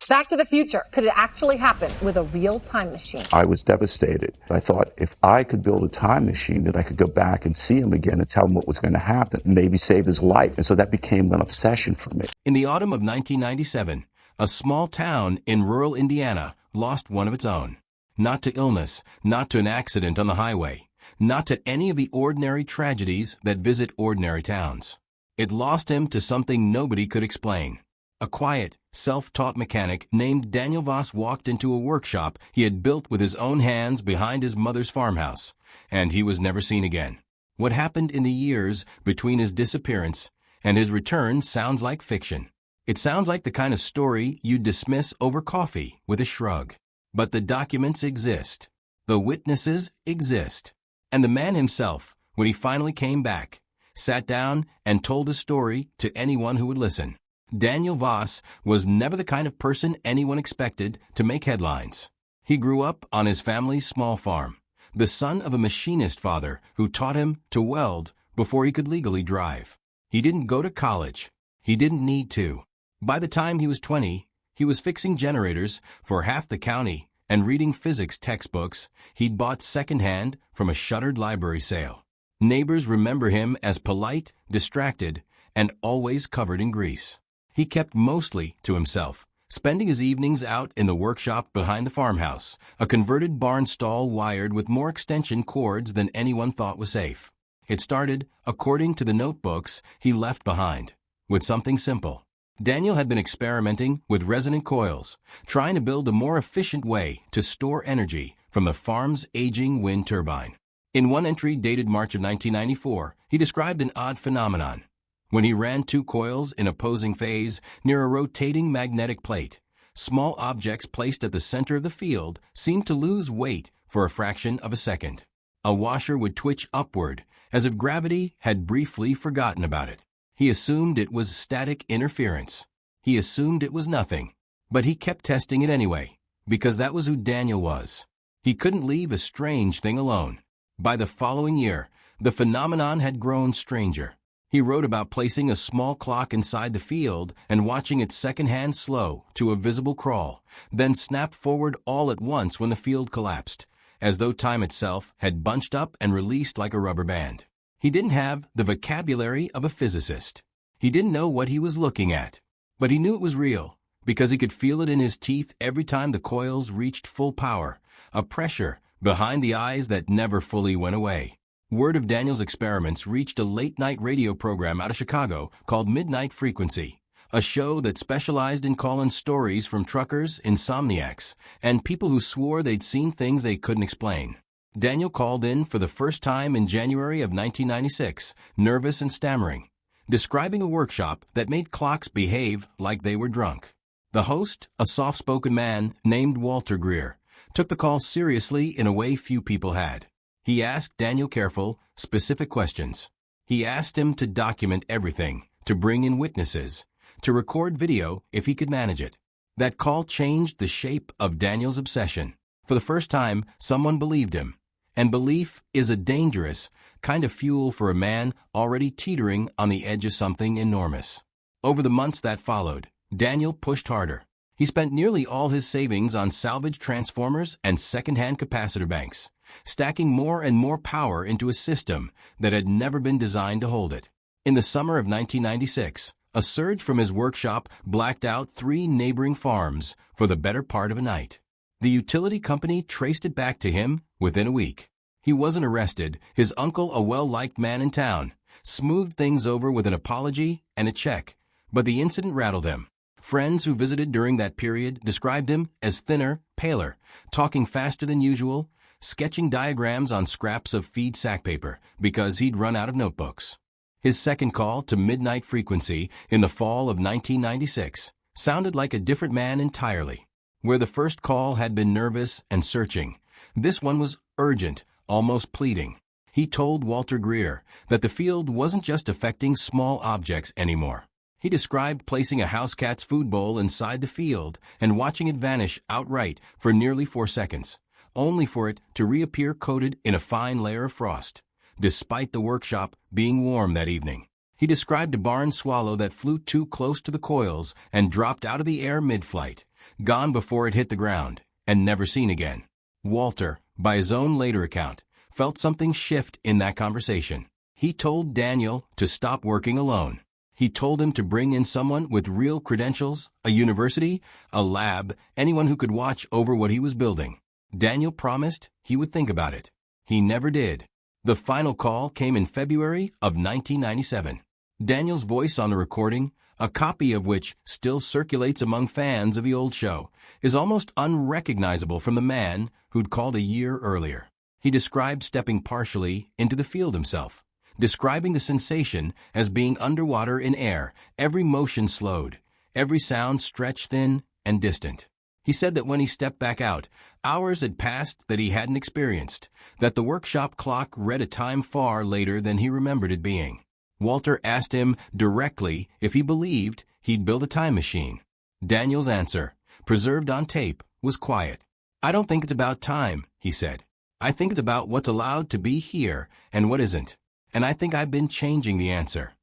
Back to the Future. Could it actually happen with a real time machine? I was devastated. I thought if I could build a time machine that I could go back and see him again and tell him what was going to happen, maybe save his life. And so that became an obsession for me. In the autumn of 1997, a small town in rural Indiana lost one of its own. Not to illness, not to an accident on the highway, not to any of the ordinary tragedies that visit ordinary towns. It lost him to something nobody could explain. A quiet, self-taught mechanic named Daniel Voss walked into a workshop he had built with his own hands behind his mother's farmhouse, and he was never seen again. What happened in the years between his disappearance and his return sounds like fiction. It sounds like the kind of story you'd dismiss over coffee with a shrug. But the documents exist. The witnesses exist. And the man himself, when he finally came back, sat down and told his story to anyone who would listen. Daniel Voss was never the kind of person anyone expected to make headlines. He grew up on his family's small farm, the son of a machinist father who taught him to weld before he could legally drive. He didn't go to college. He didn't need to. By the time he was 20, he was fixing generators for half the county and reading physics textbooks he'd bought secondhand from a shuttered library sale. Neighbors remember him as polite, distracted, and always covered in grease. He kept mostly to himself, spending his evenings out in the workshop behind the farmhouse, a converted barn stall wired with more extension cords than anyone thought was safe. It started, according to the notebooks he left behind, with something simple. Daniel had been experimenting with resonant coils, trying to build a more efficient way to store energy from the farm's aging wind turbine. In one entry dated March of 1994, he described an odd phenomenon. When he ran two coils in opposing phase near a rotating magnetic plate, small objects placed at the center of the field seemed to lose weight for a fraction of a second. A washer would twitch upward, as if gravity had briefly forgotten about it. He assumed it was static interference. He assumed it was nothing. But he kept testing it anyway, because that was who Daniel was. He couldn't leave a strange thing alone. By the following year, the phenomenon had grown stranger. He wrote about placing a small clock inside the field and watching it second-hand slow to a visible crawl, then snap forward all at once when the field collapsed, as though time itself had bunched up and released like a rubber band. He didn't have the vocabulary of a physicist. He didn't know what he was looking at, but he knew it was real, because he could feel it in his teeth every time the coils reached full power, a pressure behind the eyes that never fully went away. Word of Daniel's experiments reached a late-night radio program out of Chicago called Midnight Frequency, a show that specialized in calling stories from truckers, insomniacs, and people who swore they'd seen things they couldn't explain. Daniel called in for the first time in January of 1996, nervous and stammering, describing a workshop that made clocks behave like they were drunk. The host, a soft-spoken man named Walter Greer, took the call seriously in a way few people had. He asked Daniel careful, specific questions. He asked him to document everything, to bring in witnesses, to record video if he could manage it. That call changed the shape of Daniel's obsession. For the first time, someone believed him. And belief is a dangerous kind of fuel for a man already teetering on the edge of something enormous. Over the months that followed, Daniel pushed harder. He spent nearly all his savings on salvage transformers and second-hand capacitor banks, stacking more and more power into a system that had never been designed to hold it. In the summer of 1996, a surge from his workshop blacked out 3 neighboring farms for the better part of a night. The utility company traced it back to him within a week. He wasn't arrested. His uncle, a well-liked man in town, smoothed things over with an apology and a check, but the incident rattled him. Friends who visited during that period described him as thinner, paler, talking faster than usual, sketching diagrams on scraps of feed sack paper because he'd run out of notebooks. His second call to Midnight Frequency in the fall of 1996 sounded like a different man entirely. Where the first call had been nervous and searching, this one was urgent, almost pleading. He told Walter Greer that the field wasn't just affecting small objects anymore. He described placing a house cat's food bowl inside the field and watching it vanish outright for nearly 4 seconds, only for it to reappear coated in a fine layer of frost, despite the workshop being warm that evening. He described a barn swallow that flew too close to the coils and dropped out of the air mid-flight, gone before it hit the ground, and never seen again. Walter, by his own later account, felt something shift in that conversation. He told Daniel to stop working alone. He told him to bring in someone with real credentials, a university, a lab, anyone who could watch over what he was building. Daniel promised he would think about it. He never did. The final call came in February of 1997. Daniel's voice on the recording, a copy of which still circulates among fans of the old show, is almost unrecognizable from the man who'd called a year earlier. He described stepping partially into the field himself, describing the sensation as being underwater in air, every motion slowed, every sound stretched thin and distant. He said that when he stepped back out, hours had passed that he hadn't experienced, that the workshop clock read a time far later than he remembered it being. Walter asked him directly if he believed he'd build a time machine. Daniel's answer, preserved on tape, was quiet. "I don't think it's about time," he said. "I think it's about what's allowed to be here and what isn't. And I think I've been changing the answer."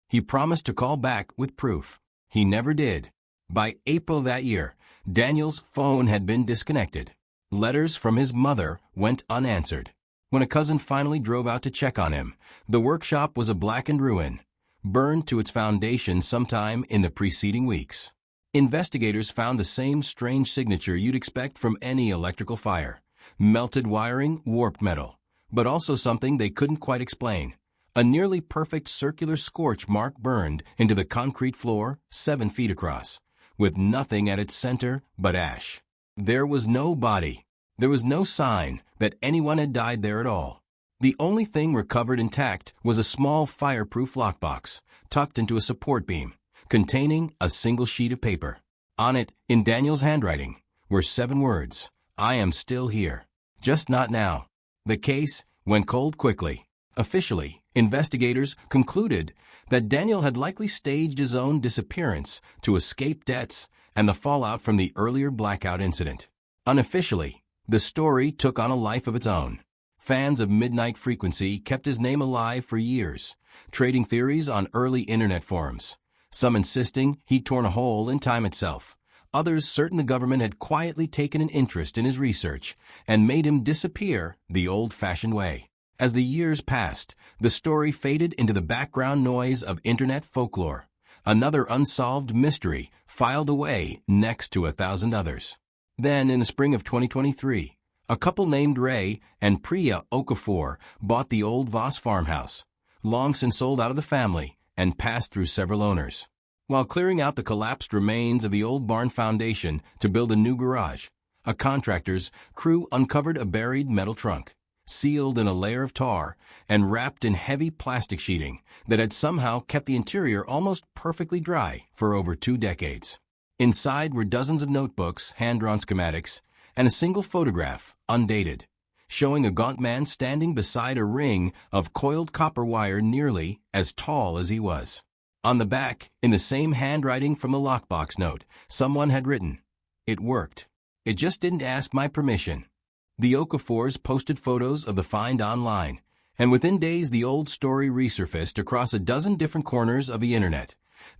He promised to call back with proof. He never did. By April that year, Daniel's phone had been disconnected. Letters from his mother went unanswered. When a cousin finally drove out to check on him, the workshop was a blackened ruin, burned to its foundation sometime in the preceding weeks. Investigators found the same strange signature you'd expect from any electrical fire: melted wiring, warped metal, but also something they couldn't quite explain: a nearly perfect circular scorch mark burned into the concrete floor 7 feet across, with nothing at its center but ash. There was no body. There was no sign that anyone had died there at all. The only thing recovered intact was a small fireproof lockbox, tucked into a support beam, containing a single sheet of paper. On it, in Daniel's handwriting, were 7 words: "I am still here. Just not now." The case went cold quickly. Officially, investigators concluded that Daniel had likely staged his own disappearance to escape debts and the fallout from the earlier blackout incident. Unofficially, the story took on a life of its own. Fans of Midnight Frequency kept his name alive for years, trading theories on early internet forums. Some insisting he'd torn a hole in time itself. Others certain the government had quietly taken an interest in his research and made him disappear the old-fashioned way. As the years passed, the story faded into the background noise of internet folklore, another unsolved mystery filed away next to 1,000 others. Then, in the spring of 2023, a couple named Ray and Priya Okafor bought the old Voss farmhouse, long since sold out of the family and passed through several owners. While clearing out the collapsed remains of the old barn foundation to build a new garage, a contractor's crew uncovered a buried metal trunk, sealed in a layer of tar and wrapped in heavy plastic sheeting that had somehow kept the interior almost perfectly dry for over 2 decades. Inside were dozens of notebooks, hand-drawn schematics, and a single photograph, undated, showing a gaunt man standing beside a ring of coiled copper wire nearly as tall as he was. On the back, in the same handwriting from the lockbox note, someone had written, "It worked. It just didn't ask my permission." The Okafors posted photos of the find online, and within days the old story resurfaced across a dozen different corners of the internet.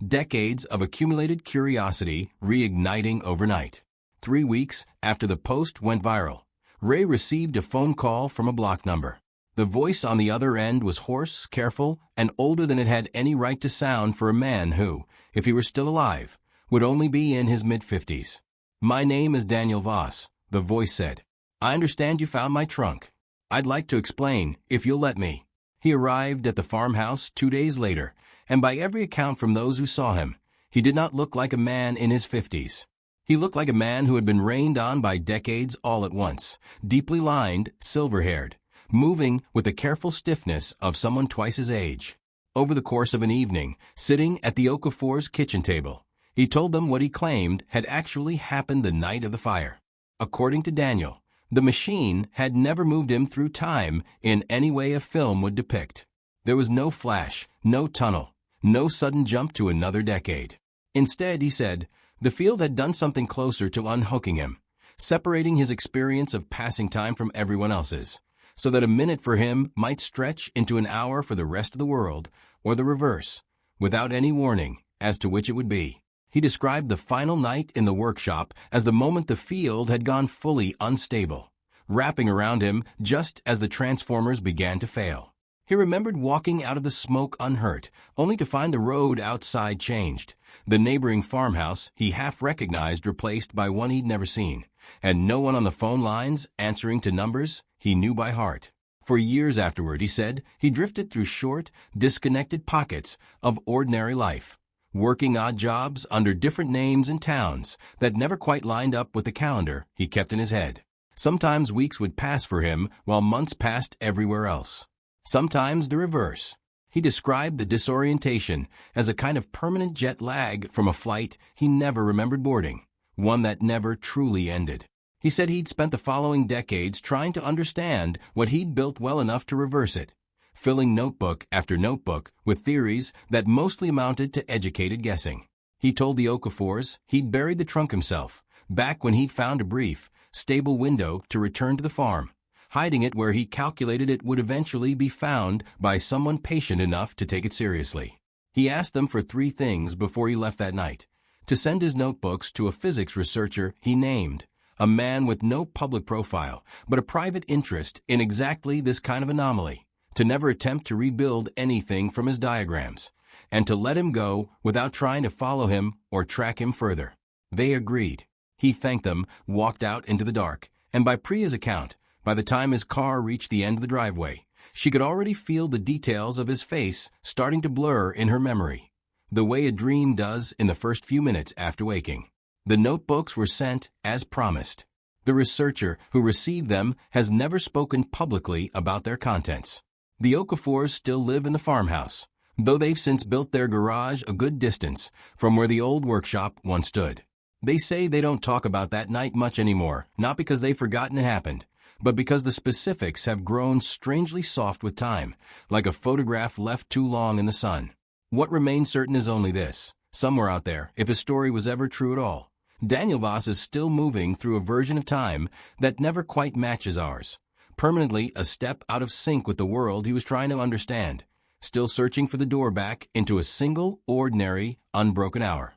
Decades of accumulated curiosity reigniting overnight. 3 weeks after the post went viral, Ray received a phone call from a block number. The voice on the other end was hoarse, careful, and older than it had any right to sound for a man who, if he were still alive, would only be in his mid-50s. "My name is Daniel Voss," the voice said. "I understand you found my trunk. I'd like to explain, if you'll let me." He arrived at the farmhouse 2 days later, and by every account from those who saw him, he did not look like a man in his 50s. He looked like a man who had been rained on by decades all at once, deeply lined, silver-haired, moving with the careful stiffness of someone twice his age. Over the course of an evening, sitting at the Okafor's kitchen table, he told them what he claimed had actually happened the night of the fire. According to Daniel, the machine had never moved him through time in any way a film would depict. There was no flash, no tunnel, no sudden jump to another decade. Instead, he said, the field had done something closer to unhooking him, separating his experience of passing time from everyone else's, so that a minute for him might stretch into an hour for the rest of the world, or the reverse, without any warning as to which it would be. He described the final night in the workshop as the moment the field had gone fully unstable, wrapping around him just as the transformers began to fail. He remembered walking out of the smoke unhurt, only to find the road outside changed, the neighboring farmhouse he half recognized replaced by one he'd never seen, and no one on the phone lines answering to numbers he knew by heart. For years afterward, he said, he drifted through short, disconnected pockets of ordinary life, working odd jobs under different names in towns that never quite lined up with the calendar he kept in his head. Sometimes weeks would pass for him while months passed everywhere else. Sometimes the reverse. He described the disorientation as a kind of permanent jet lag from a flight he never remembered boarding, one that never truly ended. He said he'd spent the following decades trying to understand what he'd built well enough to reverse it, filling notebook after notebook with theories that mostly amounted to educated guessing. He told the Okafors he'd buried the trunk himself, back when he'd found a brief, stable window to return to the farm, hiding it where he calculated it would eventually be found by someone patient enough to take it seriously. He asked them for 3 things before he left that night: to send his notebooks to a physics researcher he named, a man with no public profile, but a private interest in exactly this kind of anomaly, to never attempt to rebuild anything from his diagrams, and to let him go without trying to follow him or track him further. They agreed. He thanked them, walked out into the dark, and by Priya's account, by the time his car reached the end of the driveway, she could already feel the details of his face starting to blur in her memory, the way a dream does in the first few minutes after waking. The notebooks were sent as promised. The researcher who received them has never spoken publicly about their contents. The Okafors still live in the farmhouse, though they've since built their garage a good distance from where the old workshop once stood. They say they don't talk about that night much anymore, not because they've forgotten it happened, but because the specifics have grown strangely soft with time, like a photograph left too long in the sun. What remains certain is only this: somewhere out there, if his story was ever true at all, Daniel Voss is still moving through a version of time that never quite matches ours, permanently a step out of sync with the world he was trying to understand, still searching for the door back into a single, ordinary, unbroken hour.